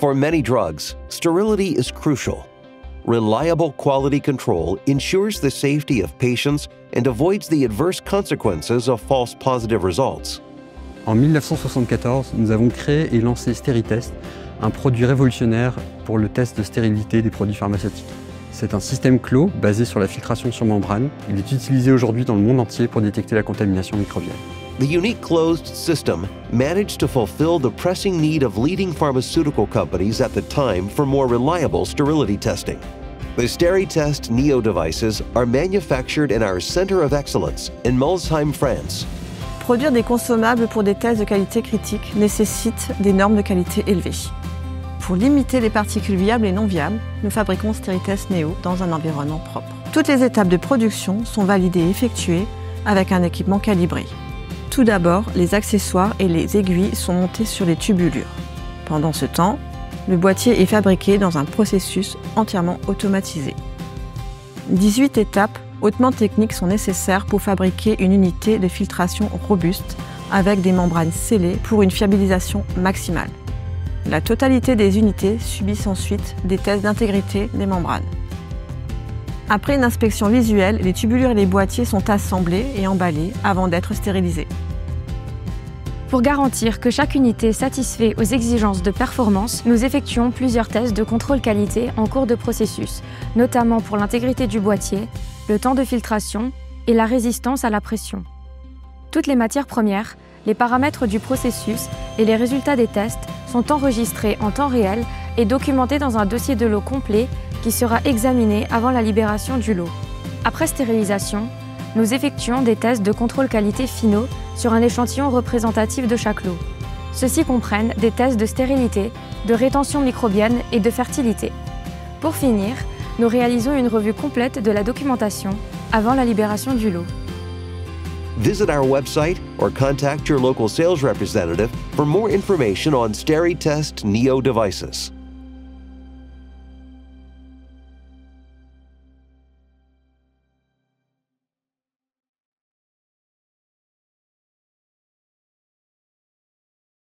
For many drugs, sterility is crucial. Reliable quality control ensures the safety of patients and avoids the adverse consequences of false positive results. En 1974, nous avons créé et lancé SteriTest, un produit révolutionnaire pour le test de stérilité des produits pharmaceutiques. C'est un système clos basé sur la filtration sur membrane. Il est utilisé aujourd'hui dans le monde entier pour détecter la contamination microbienne. The unique closed system managed to fulfill the pressing need of leading pharmaceutical companies at the time for more reliable sterility testing. The SteriTest Neo devices are manufactured in our Center of Excellence in Molsheim, France. Produire des consommables pour des tests de qualité critique nécessite des normes de qualité élevées. Pour limiter les particules viables et non viables, nous fabriquons SteriTest Neo dans un environnement propre. Toutes les étapes de production sont validées et effectuées avec un équipement calibré. Tout d'abord, les accessoires et les aiguilles sont montés sur les tubulures. Pendant ce temps, le boîtier est fabriqué dans un processus entièrement automatisé. 18 étapes hautement techniques sont nécessaires pour fabriquer une unité de filtration robuste avec des membranes scellées pour une fiabilisation maximale. La totalité des unités subissent ensuite des tests d'intégrité des membranes. Après une inspection visuelle, les tubulures et les boîtiers sont assemblés et emballés avant d'être stérilisés. Pour garantir que chaque unité satisfait aux exigences de performance, nous effectuons plusieurs tests de contrôle qualité en cours de processus, notamment pour l'intégrité du boîtier, le temps de filtration et la résistance à la pression. Toutes les matières premières, les paramètres du processus et les résultats des tests sont enregistrés en temps réel et documentés dans un dossier de lot complet qui sera examiné avant la libération du lot. Après stérilisation, nous effectuons des tests de contrôle qualité finaux sur un échantillon représentatif de chaque lot. Ceux-ci comprennent des tests de stérilité, de rétention microbienne et de fertilité. Pour finir, nous réalisons une revue complète de la documentation avant la libération du lot. Visit our website or contact your local sales representative for more information on SteriTest Neo devices.